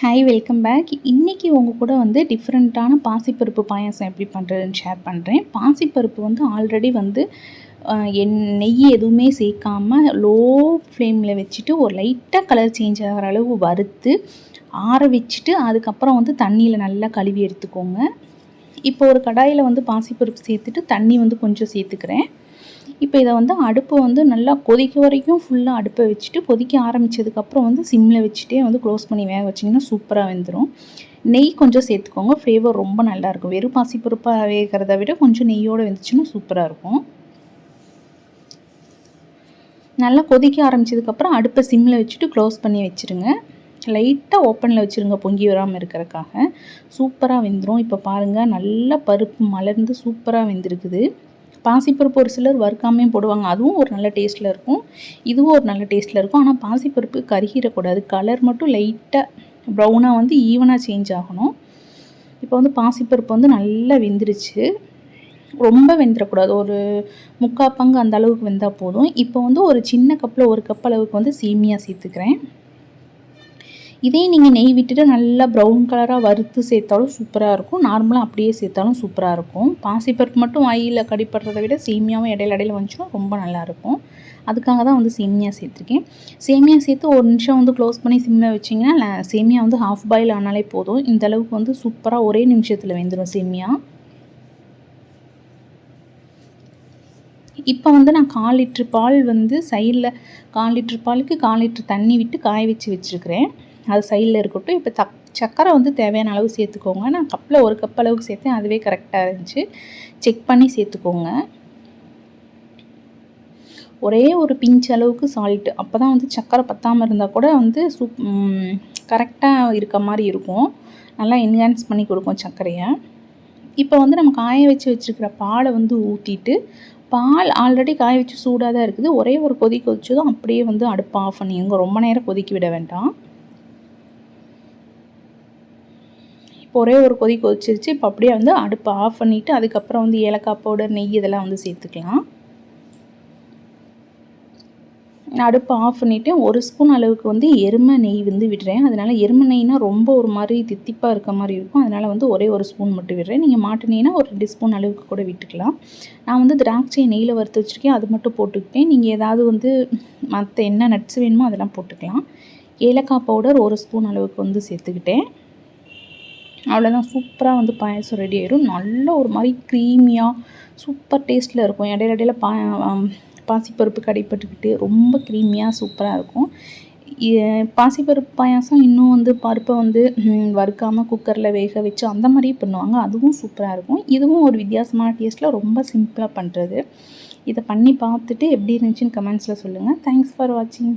Hi, welcome back. இன்றைக்கி உங்கள் கூட வந்து டிஃப்ரெண்ட்டான பாசிப்பருப்பு பாயாசம் எப்படி பண்ணுறதுன்னு ஷேர் பண்ணுறேன். பாசிப்பருப்பு வந்து ஆல்ரெடி வந்து நெய் எதுவுமே சேர்க்காம லோ ஃப்ளேமில் வச்சுட்டு ஒரு லைட்டாக கலர் சேஞ்ச் ஆகிற அளவு வறுத்து ஆற வச்சுட்டு அதுக்கப்புறம் வந்து தண்ணியில் நல்லா கழுவி எடுத்துக்கோங்க. இப்போ ஒரு கடாயில் வந்து பாசிப்பருப்பு சேர்த்துட்டு தண்ணி வந்து கொஞ்சம் சேர்த்துக்கிறேன். இப்போ இதை வந்து அடுப்பை வந்து நல்லா கொதிக்க வரைக்கும் ஃபுல்லாக அடுப்பை வச்சுட்டு கொதிக்க ஆரம்பித்ததுக்கப்புறம் வந்து சிம்மில் வச்சுட்டே வந்து க்ளோஸ் பண்ணி வேக வச்சிங்கன்னா சூப்பராக வெந்துடும். நெய் கொஞ்சம் சேர்த்துக்கோங்க, ஃப்ளேவர் ரொம்ப நல்லாயிருக்கும். வெறும் பாசிப்பருப்பாக வேகிறத விட கொஞ்சம் நெய்யோடு வெந்துச்சுன்னா சூப்பராக இருக்கும். நல்லா கொதிக்க ஆரம்பித்ததுக்கப்புறம் அடுப்பை சிம்மில் வச்சுட்டு க்ளோஸ் பண்ணி வச்சுருங்க. லைட்டாக ஓப்பனில் வச்சுருங்க பொங்கி வராமல் இருக்கிறதுக்காக. சூப்பராக வெந்துடும். இப்போ பாருங்கள், நல்லா பருப்பு மலர்ந்து சூப்பராக வெந்திருக்குது. பாசிப்பருப்பு ஒரு சிலர் வறுக்காமையும் போடுவாங்க, அதுவும் ஒரு நல்ல டேஸ்ட்டில் இருக்கும். இதுவும் ஒரு நல்ல டேஸ்ட்டில் இருக்கும். ஆனால் பாசிப்பருப்பு கருகிடக்கூடாது, கலர் மட்டும் லைட்டாக ப்ரௌனாக வந்து ஈவனாக சேஞ்ச் ஆகணும். இப்போ வந்து பாசிப்பருப்பு வந்து நல்லா வெந்துருச்சு. ரொம்ப வெந்துடக்கூடாது, ஒரு 3/4 பங்கு அந்த அளவுக்கு வெந்தால் போதும். இப்போ வந்து ஒரு சின்ன கப்பில் 1 கப் அளவுக்கு வந்து சேமியா சேர்த்துக்கிறேன். இதே நீங்கள் நெய் விட்டுட்டு நல்லா ப்ரௌன் கலராக வறுத்து சேர்த்தாலும் சூப்பராக இருக்கும். நார்மலாக அப்படியே சேர்த்தாலும் சூப்பராக இருக்கும். பாசிப்பருப்பு மட்டும் ஆயிலில் கடிப்படுறதை விட சேமியாவும் இடையில வந்துச்சுன்னா ரொம்ப நல்லாயிருக்கும். அதுக்காக தான் வந்து சேமியா சேர்த்துருக்கேன். சேமியா சேர்த்து ஒரு நிமிஷம் வந்து க்ளோஸ் பண்ணி சிம்மில் வச்சிங்கன்னா சேமியா வந்து ஹாஃப் பாயில் ஆனாலே போதும். இந்த அளவுக்கு வந்து சூப்பராக ஒரே நிமிஷத்தில் வெந்துடும் சேமியா. இப்போ வந்து நான் 1/4 லிட்ரு பால் வந்து சைடில் 1/4 லிட்ரு பாலுக்கு 1/4 லிட்ரு தண்ணி விட்டு காய வச்சுருக்கிறேன். அது சைடில் இருக்கட்டும். இப்போ சர்க்கரை வந்து தேவையான அளவு சேர்த்துக்கோங்க. நான் கப்பில் 1 கப் அளவுக்கு சேர்த்தேன், அதுவே கரெக்டாக இருந்துச்சு. செக் பண்ணி சேர்த்துக்கோங்க. ஒரே ஒரு பிஞ்ச் அளவுக்கு சால்ட்டு, அப்போ தான் வந்து சர்க்கரை பற்றாமல் இருந்தால் கூட வந்து கரெக்டாக இருக்க மாதிரி இருக்கும். நல்லா என்ஹான்ஸ் பண்ணி கொடுக்கும் சர்க்கரையை. இப்போ வந்து நம்ம காய வச்சுருக்கிற பாலை வந்து ஊற்றிட்டு, பால் ஆல்ரெடி காய வச்சு சூடாக தான் இருக்குது. ஒரே ஒரு கொதி கொதிச்சதும் அப்படியே வந்து அடுப்பை ஆஃப் பண்ணிடுங்க. ரொம்ப நேரம் கொதிக்க விட வேண்டாம். இப்போ ஒரே ஒரு கொதி கொதிச்சிருச்சு. இப்போ அப்படியே வந்து அடுப்பை ஆஃப் பண்ணிவிட்டு அதுக்கப்புறம் வந்து ஏலக்காய் பவுடர், நெய் இதெல்லாம் வந்து சேர்த்துக்கலாம். அடுப்பை ஆஃப் பண்ணிவிட்டு 1 ஸ்பூன் அளவுக்கு வந்து எருமை நெய் வந்து விடுறேன். அதனால் எருமை நெய்னா ரொம்ப ஒரு மாதிரி தித்திப்பாக இருக்க மாதிரி இருக்கும். அதனால் வந்து ஒரே 1 ஸ்பூன் மட்டும் விடுறேன். நீங்கள் மாட்டு நெய்னா ஒரு 2 ஸ்பூன் அளவுக்கு கூட விட்டுக்கலாம். நான் வந்து திராட்சை நெய்யில் வறுத்து வச்சுருக்கேன், அது மட்டும் போட்டுக்கிட்டேன். நீங்கள் ஏதாவது வந்து மற்ற என்ன நட்ஸ் வேணுமோ அதெல்லாம் போட்டுக்கலாம். ஏலக்காய் பவுடர் 1 ஸ்பூன் அளவுக்கு வந்து சேர்த்துக்கிட்டேன். அவ்வளோதான், சூப்பராக வந்து பாயாசம் ரெடி ஆயிடும். நல்ல ஒரு மாதிரி க்ரீமியாக சூப்பர் டேஸ்ட்டில் இருக்கும். இடையில பாசிப்பருப்பு கடிப்பட்டுக்கிட்டு ரொம்ப க்ரீமியாக சூப்பராக இருக்கும். பாசிப்பருப்பு பாயாசம் இன்னும் வந்து பருப்பை வந்து வறுக்காமல் குக்கரில் வேக வச்சு அந்த மாதிரி பண்ணுவாங்க, அதுவும் சூப்பராக இருக்கும். இதுவும் ஒரு வித்தியாசமான டேஸ்ட்டில் ரொம்ப சிம்பிளாக பண்ணுறது. இதை பண்ணி பார்த்துட்டு எப்படி இருந்துச்சுன்னு கமெண்ட்ஸில் சொல்லுங்கள். தேங்க்ஸ் ஃபார் வாட்சிங்.